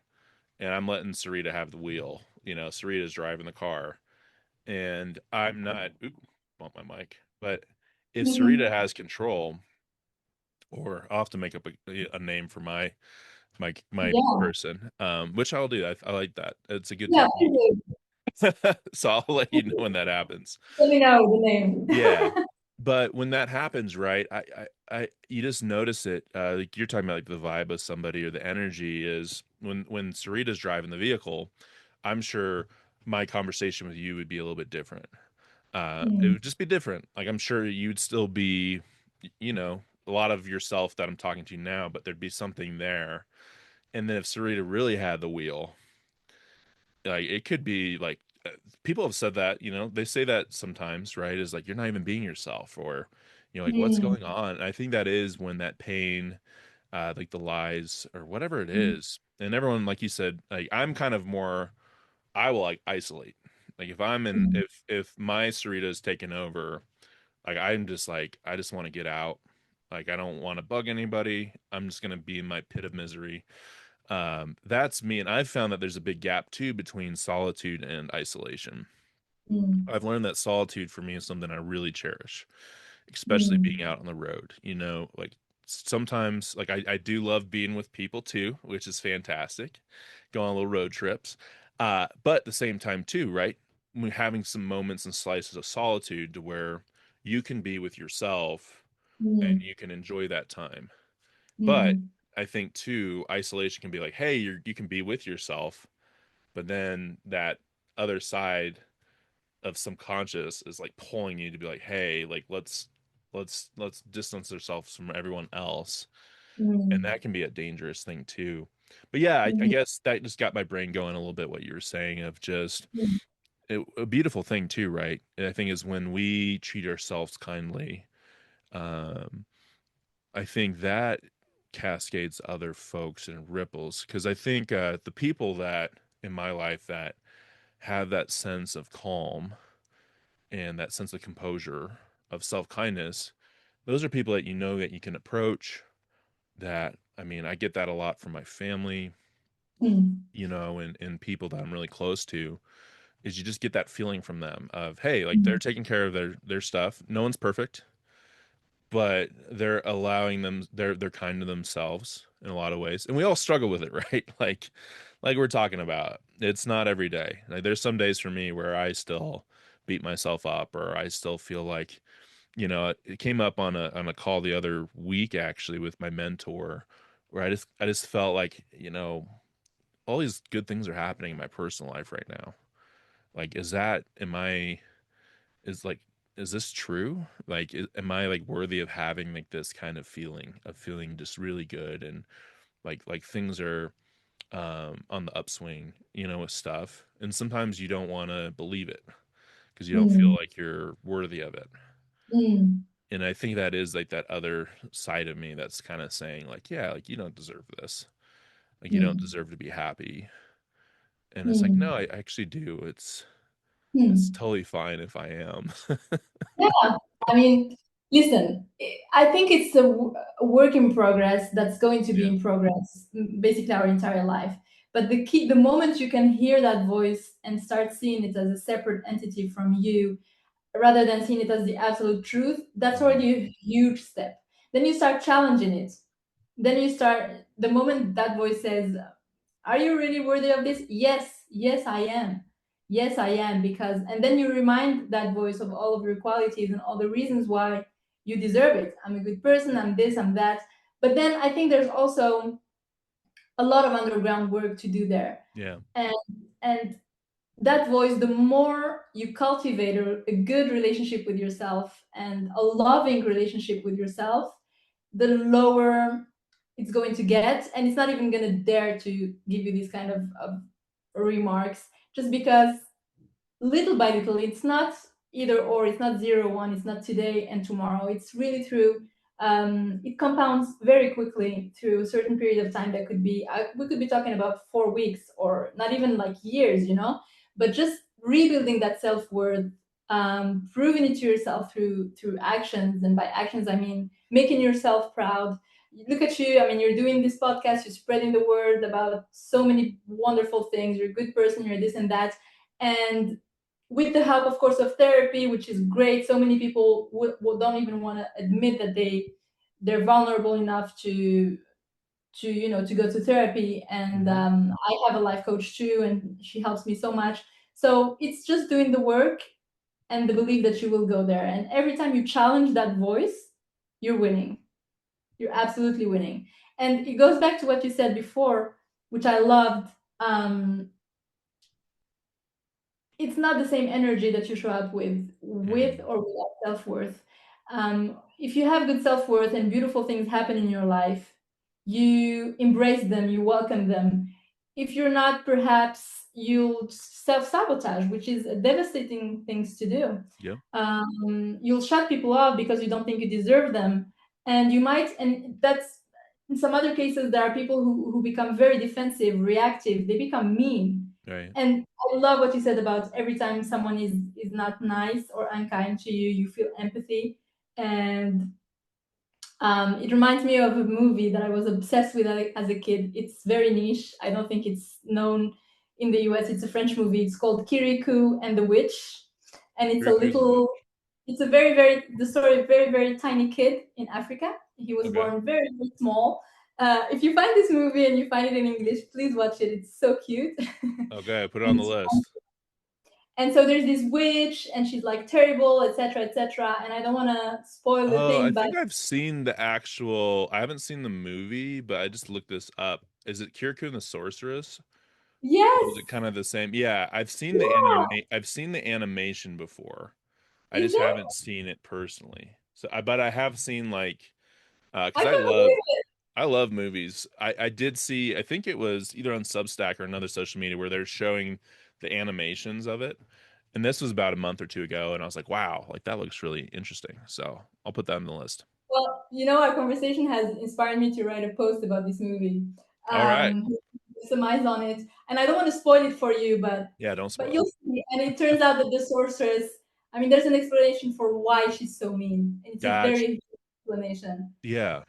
and I'm letting Sarita have the wheel, Sarita's driving the car and I'm not bump my mic, but if Mm-hmm. Sarita has control, or I'll have to make up a name for my Yeah. person, which I'll do. I like that. It's a good Yeah, technique. please So I'll let you know when that happens. let me know the name. Yeah. But when that happens, right, you just notice it. Like you're talking about like the vibe of somebody or the energy is when Sarita's driving the vehicle, I'm sure my conversation with you would be a little bit different. It Mm, would just be different. Like I'm sure you'd still be, a lot of yourself that I'm talking to now, but there'd be something there. And then if Sarita really had the wheel, like it could be like people have said that, they say that sometimes, right? Is like you're not even being yourself, or like what's mm, going on? And I think that is when that pain, like the lies or whatever it mm, is, and everyone, like you said, like I'm kind of more, I will like isolate. Like if I'm in, mm, if my Sarita is taken over, like I'm just like I just want to get out. Like I don't want to bug anybody. I'm just gonna be in my pit of misery. That's me, and I've found that there's a big gap too between solitude and isolation. mm, I've learned that solitude for me is something I really cherish, especially mm, being out on the road. Like sometimes, like I do love being with people too, which is fantastic. Go on little road trips, but at the same time too, right? We're having some moments and slices of solitude to where you can be with yourself and mm, you can enjoy that time. But mm, I think too, isolation can be like, hey, you can be with yourself, but then that other side of subconscious is like pulling you to be like, hey, like let's distance ourselves from everyone else, and mm, that can be a dangerous thing too. But yeah, I mm, guess that just got my brain going a little bit. What you were saying of just mm, a beautiful thing too, right? I think is when we treat ourselves kindly. Um, I think that cascades other folks and ripples because I think the people that in my life that have that sense of calm and that sense of composure, of self-kindness, those are people that that you can approach. That, I mean, I get that a lot from my family, mm, and people that I'm really close to, is you just get that feeling from them of, hey, like they're taking care of their stuff. No one's perfect, but they're allowing them, they're kind to themselves in a lot of ways. And we all struggle with it, right? Like we're talking about. It's not every day. Like there's some days for me where I still beat myself up, or I still feel like, it came up on a call the other week actually with my mentor, where I just felt like, all these good things are happening in my personal life right now. Like, am I, is like, is this true? Like, am I like worthy of having like this kind of feeling just really good, and like things are on the upswing, with stuff. And sometimes you don't want to believe it because you don't feel mm, like you're worthy of it. mm, And I think that is like that other side of me that's kind of saying like, yeah, like you don't deserve this. Like you don't mm, deserve to be happy. And it's like, no, mm, I actually do. It's mm. totally fine if I am. Yeah, I mean, listen, I think it's a work in progress that's going to be Yeah. in progress basically our entire life. But the moment you can hear that voice and start seeing it as a separate entity from you, rather than seeing it as the absolute truth, that's Mhm. already a huge step. Then you start challenging it. Then you start, the moment that voice says, are you really worthy of this? Yes, yes, I am. Yes, I am. Because, and then you remind that voice of all of your qualities and all the reasons why you deserve it. I'm a good person, I'm this, I'm that. But then I think there's also a lot of underground work to do there. Yeah. And, and that voice, the more you cultivate a good relationship with yourself and a loving relationship with yourself, the lower it's going to get. And it's not even going to dare to give you these kind of remarks, just because little by little, it's not either or, it's not 0 1, it's not today and tomorrow, it's really through it compounds very quickly through a certain period of time. That could be we could be talking about 4 weeks or not even like years, but just rebuilding that self-worth, proving it to yourself through actions. And by actions, I mean making yourself proud. Look at you, I mean, you're doing this podcast, you're spreading the word about so many wonderful things, you're a good person, you're this and that. And with the help, of course, of therapy, which is great. So many people don't even want to admit that they're vulnerable enough to go to therapy. And Mm-hmm. I have a life coach too, and she helps me so much. So it's just doing the work and the belief that you will go there. And every time you challenge that voice, you're winning. You're absolutely winning. And it goes back to what you said before, which I loved. Um, it's not the same energy that you show up with Mm-hmm. or without self-worth. If you have good self-worth and beautiful things happen in your life, you embrace them, you welcome them. If you're not, perhaps you'll self-sabotage, which is a devastating things to do. Yep. You'll shut people off because you don't think you deserve them. And you might, and that's, in some other cases, there are people who become very defensive, reactive, they become mean. Right. And I love what you said about every time someone is not nice or unkind to you, you feel empathy. And it reminds me of a movie that I was obsessed with as a kid. It's very niche. I don't think it's known in the US. It's a French movie. It's called Kirikou and the Witch. And it's a Riku's the little, witch. it's a the story of a very, very tiny kid in Africa. He was Okay. born very, very small. If you find this movie and you find it in English, please watch it. It's so cute. Okay. Put it on And the list. and so there's this witch, and she's like terrible, etc., etc. And I don't want to spoil the Oh, I thing, but think I've seen the actual. I haven't seen the movie, but I just looked this up. Is it Kirikou and the Sorceress? Or yes, is it kind of the same? Yeah, I've seen the yeah, I've seen the animation before. I is just it? haven't seen it personally. So but I have seen like I because can't believe it. I love movies. I did see, I think it was either on Substack or another social media where they're showing the animations of it. And this was about a month or two ago, and I was like, wow, like that looks really interesting. So I'll put that on the list. Well, our conversation has inspired me to write a post about this movie. All right. Um, some eyes on it, and I don't want to spoil it for you, but Yeah, don't spoil you'll see. And it turns out that the sorceress, I mean, there's an explanation for why she's so mean, and it. it's a Gotcha. very good explanation. Yeah.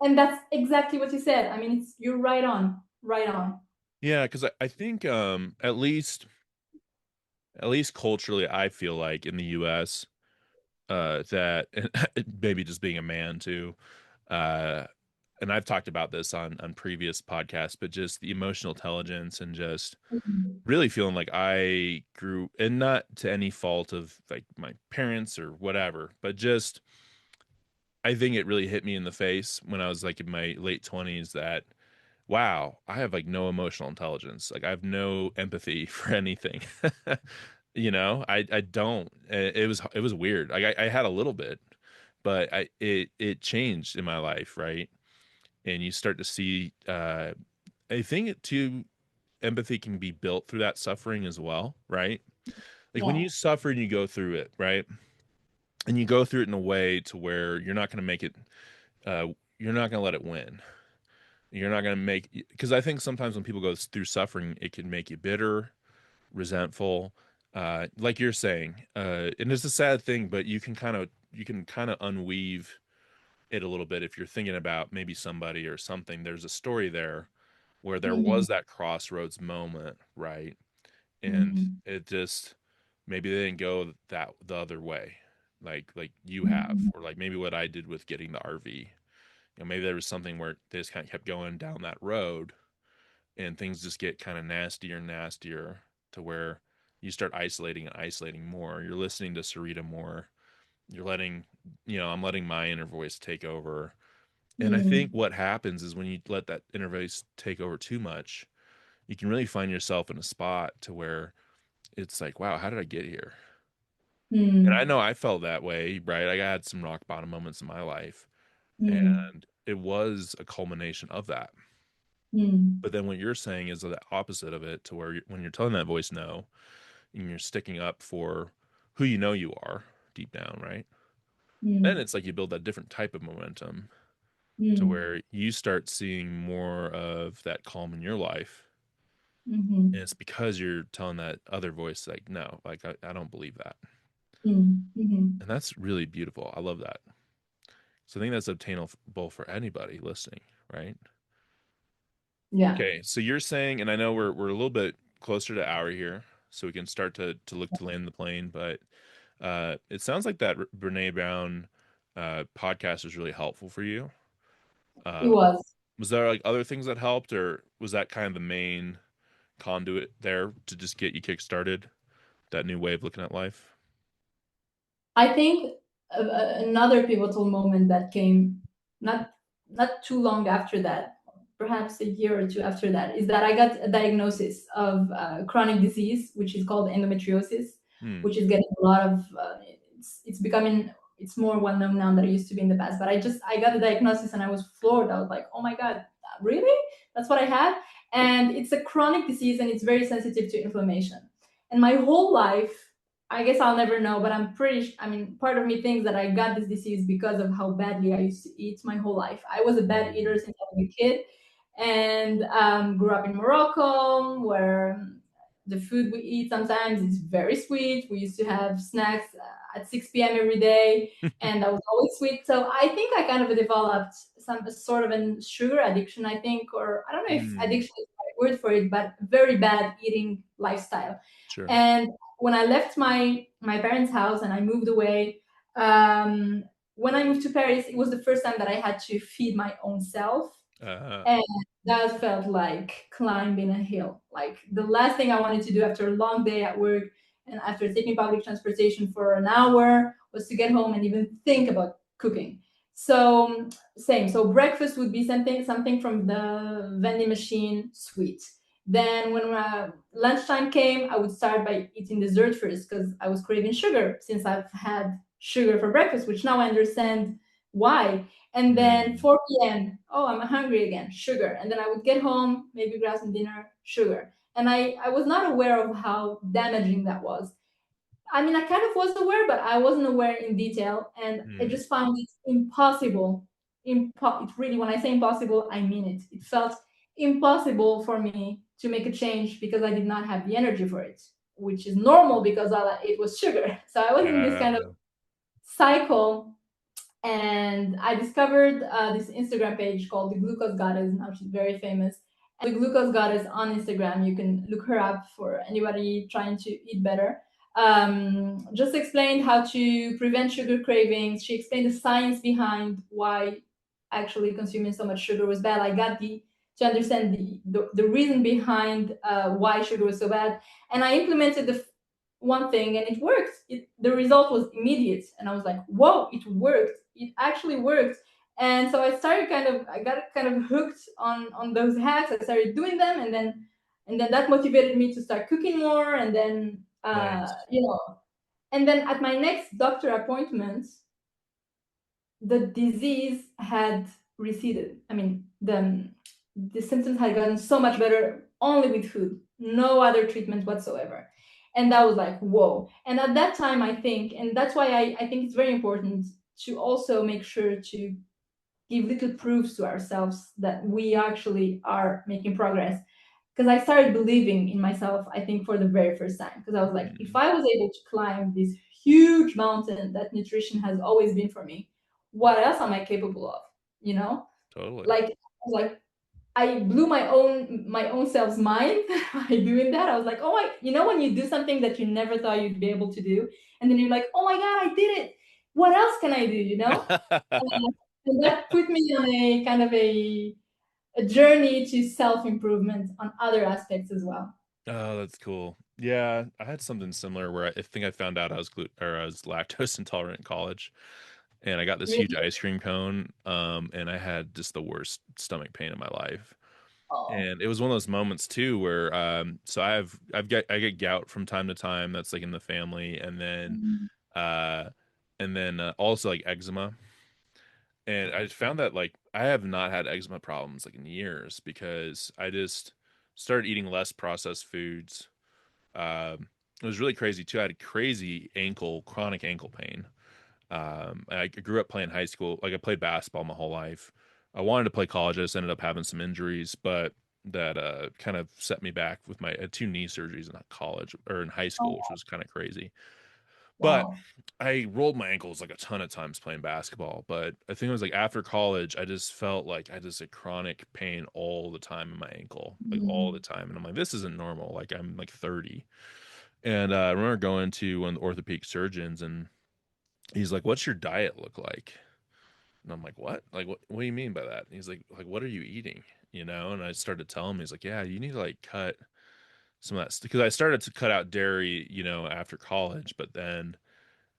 And that's exactly what you said. I mean, you're right on, right on. Yeah, because I think at least culturally, I feel like in the US, that and maybe just being a man too, uh and I've talked about this on previous podcasts, but just the emotional intelligence and just Mhm. really feeling like I grew, and not to any fault of like my parents or whatever, but just I think it really hit me in the face when I was like in my late 20s that wow, I have like no emotional intelligence. Like I have no empathy for anything. I don't. It was weird. Like I had a little bit, but it changed in my life, right? And you start to see I think it too empathy can be built through that suffering as well, right? Like when Yeah. you suffer and you go through it, right? And you go through it in a way to where you're not going to make it uh you're not going to let it win. You're not going to make, because I think sometimes when people go through suffering, it can make you bitter, resentful, like you're saying. And it's a sad thing, but you can kind of unweave it a little bit if you're thinking about maybe somebody or something. There's a story there where there Hmm. was that crossroads moment, right? And Hmm. it just maybe they didn't go that the other way, like you have, Hmm. or like maybe what I did with getting the RV. Maybe there was something where they just kind of kept going down that road, and things just get kind of nastier and nastier to where you start isolating and isolating more. You're listening to Sarita more. You're letting, I'm letting my inner voice take over. And I think Hmm. what happens is when you let that inner voice take over too much, you can really find yourself in a spot to where it's like, wow, how did I get here? And I Mm, know I felt that way, right? I had some rock bottom moments in my life, mm, and it was a culmination of that. mm, But then what you're saying is the opposite of it, to where when you're telling that voice no, and you're sticking up for who you know you are deep down, right? Then mm, it's like you build that different type of momentum to mm, where you start seeing more of that calm in your life. And mhm, it's because you're telling that other voice, like, no, like, I don't believe that. mm, mhm. And that's really beautiful. I love that. So I think that's obtainable for anybody listening, right? Yeah, Okay. So you're saying, and I know we're a little bit closer to hour here, so we can start to look to land the plane, but it sounds like that Brene Brown podcast was really helpful for you. it Um, was. was there like other things that helped, or was that kind of the main conduit there to just get you kick started, that new way of looking at life? I think another pivotal moment that came not not too long after that, perhaps a year or two after that, is that I got a diagnosis of chronic disease, which is called endometriosis, Hmm. which is getting a lot of it's becoming it's more well known now than it used to be in the past. But I got the diagnosis and I was floored. I was like, oh my god, really? That's what I had. And it's a chronic disease and it's very sensitive to inflammation. And my whole life I guess I'll never know, but I mean, part of me thinks that I got this disease because of how badly I used to eat my whole life. I was a bad eater Mm. since I was a kid and grew up in Morocco where the food we eat sometimes is very sweet. We used to have snacks at 6 p.m. every day and that was always sweet. So I think I kind of developed some sort of a sugar addiction, I think, or I don't know if Mm. addiction is the right word for it, but very bad eating lifestyle. Sure. And when I left my parents' house and I moved away, um, when I moved to Paris, it was the first time that I had to feed my own self, Uh, and that felt like climbing a hill. Like the last thing I wanted to do after a long day at work and after taking public transportation for an hour was to get home and even think about cooking. So same. So breakfast would be something from the vending machine, sweet. Then when lunchtime came, I would start by eating dessert first because I was craving sugar since I've had sugar for breakfast, which now I understand why. And then mm. 4 p.m., oh, I'm hungry again, sugar. And then I would get home, maybe grab some dinner, sugar. And I was not aware of how damaging that was. I mean, I kind of was aware, but I wasn't aware in detail. And I Mm. just found it impossible. It really, when I say impossible, I mean it. It felt impossible for me to make a change because I did not have the energy for it, which is normal because all I ate was sugar. So I was in this kind of Uh, cycle and I discovered this Instagram page called the Glucose Goddess. Now she's very famous. And the Glucose Goddess on Instagram, you can look her up for anybody trying to eat better. Just explained how to prevent sugar cravings. She explained the science behind why actually consuming so much sugar was bad. I got the to understand the reason behind why sugar was so bad, and I implemented the one thing and it worked. The result was immediate, and I was like, "Whoa, it worked! It actually worked!" And so I got kind of hooked on those hacks. I started doing them, and then that motivated me to start cooking more, and then nice. and then at my next doctor appointment, the disease had receded. I mean, the symptoms had gotten so much better only with food, no other treatment whatsoever. And that was like, whoa. And at that time, I think, and that's why I think it's very important to also make sure to give little proofs to ourselves that we actually are making progress. Because I started believing in myself, I think, for the very first time. Because I was like, if Mm. I was able to climb this huge mountain that nutrition has always been for me, what else am I capable of? You know, Totally. like I blew my own self's mind by doing that. I was like, oh my, when you do something that you never thought you'd be able to do, and then you're like, oh my god, I did it. What else can I do? And that put me on a kind of a journey to self improvement on other aspects as well. Oh, that's cool. Yeah, I had something similar where I think I found out I was lactose intolerant in college, and I got this huge Really? ice cream cone, and I had just the worst stomach pain in my life. Oh. And it was one of those moments too where so I get gout from time to time, that's like in the family, Mm. uh and then also like eczema. And I found that like I have not had eczema problems like in years because I just started eating less processed foods. It was really crazy too. I had crazy chronic ankle pain. I grew up playing high school. Like I played basketball my whole life. I wanted to play college. I just ended up having some injuries, but that kind of set me back with I had two knee surgeries in college or in high school, Oh, which was kind of crazy. But wow. I rolled my ankles like a ton of times playing basketball. But I think it was like after college, I just felt like I had this like chronic pain all the time in my ankle, like all the Mm. time. And I'm like, this isn't normal. Like I'm like 30. And I remember going to one of the orthopedic surgeons, and he's like, "What's your diet look like?" And I'm like, "What? Like, what do you mean by that?" And he's like, "What are you eating?" You know? And I started to tell him, he's like, "Yeah, you need to like cut some of that because I started to cut out dairy, after college, but then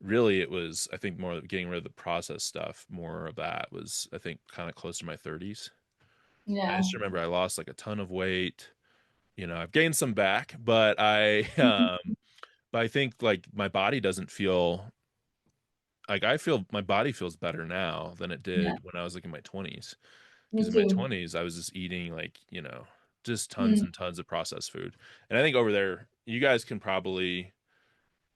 really it was I think more getting rid of the processed stuff. More of that was I think kind of close to my 30s. I Yeah. just remember I lost like a ton of weight. I've gained some back, but I think like my body doesn't feel like I feel my body feels better now than it Yeah. did when I was like in my 20s. Because Me in my too. 20s, I was just eating like, just tons Mm. and tons of processed food. And I think over there, you guys can probably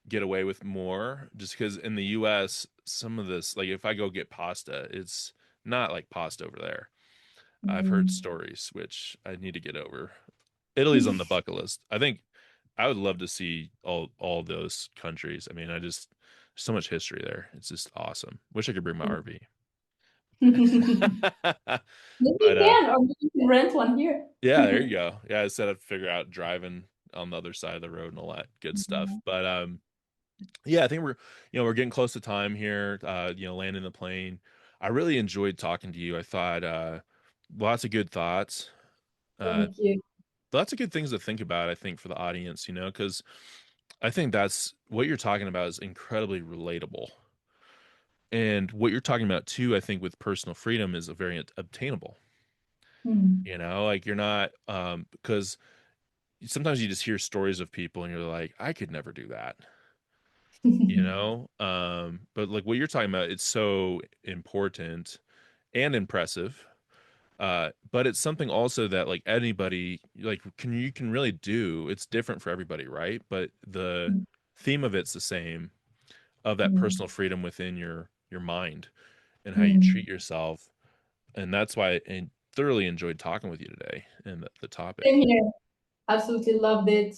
get away with more just because in the US, some of this, like if I go get pasta, it's not like pasta over there. I've heard Mm. stories, which I need to get over. Italy's on the bucket list. I think I would love to see all those countries. I mean, so much history there. It's just awesome. Wish I could bring my RV. Maybe you But can, or maybe you can rent one here. yeah, there you go. Yeah, I said I'd figure out driving on the other side of the road and all that good stuff. But yeah, I think we're getting close to time here. Landing the plane. I really enjoyed talking to you. I thought lots of good thoughts. Uh, Thank you. lots of good things to think about, I think, for the audience, because I think that's what you're talking about is incredibly relatable. And what you're talking about too, I think, with personal freedom is a very obtainable. Mm. Like you're not because sometimes you just hear stories of people and you're like, I could never do that. But like what you're talking about, it's so important and impressive. But it's something also that like anybody like you can really do. It's different for everybody, right? But the theme of it's the same, of that Mm. personal freedom within your mind and how you Mm. treat yourself. And that's why I thoroughly enjoyed talking with you today and the Same topic. here. Absolutely loved it.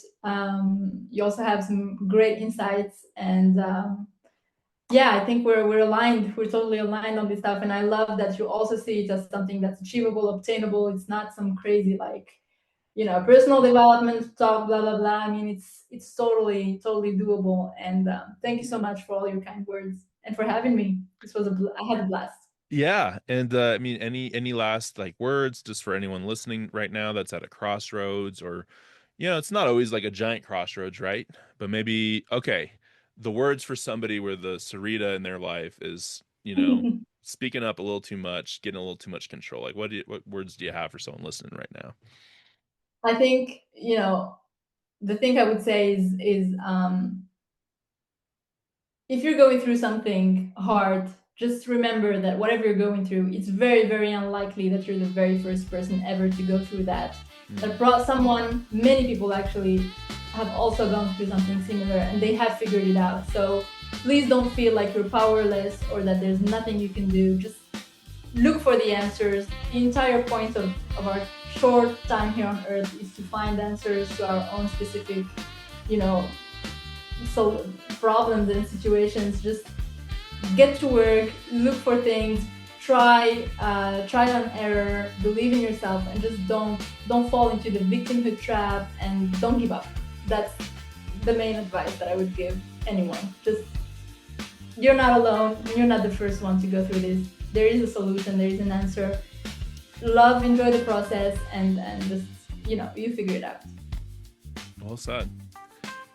You also have some great insights, and yeah, I think we're aligned. We're totally aligned on this stuff, and I love that you also see it as something that's achievable, obtainable. It's not some crazy like personal development talk, blah blah blah. I mean, it's totally doable. And thank you so much for all your kind words and for having me. This was I had a blast. Yeah, and I mean, any last like words just for anyone listening right now that's at a crossroads, or it's not always like a giant crossroads, right? But maybe okay, the words for somebody where the Sarita in their life is, speaking up a little too much, getting a little too much control. Like what words do you have for someone listening right now? I think the thing I would say is if you're going through something hard, just remember that whatever you're going through, it's very, very unlikely that you're the very first person ever to go through that. That brought many people actually have also gone through something similar and they have figured it out. So please don't feel like you're powerless or that there's nothing you can do. Just look for the answers. The entire point of our short time here on earth is to find answers to our own specific, you know, so problems and situations. Just get to work, look for things, try on error, believe in yourself, and just don't fall into the victimhood trap and don't give up. That's the main advice that I would give anyone. Just you're not alone. You're not the first one to go through this. There is a solution. There is an answer. Love, enjoy the process, and just you figure it out. Well said.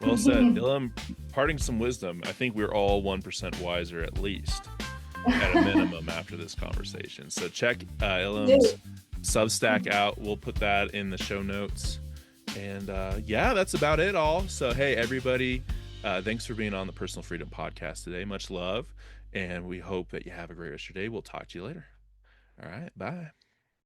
Well said. Ilham, parting some wisdom. I think we're all 1% wiser at least, at a minimum, after this conversation. So check Ilham's Substack out. We'll put that in the show notes. And yeah, that's about it all. So, hey, everybody, thanks for being on the Personal Freedom Podcast today. Much love. And we hope that you have a great rest of your day. We'll talk to you later. All right. Bye.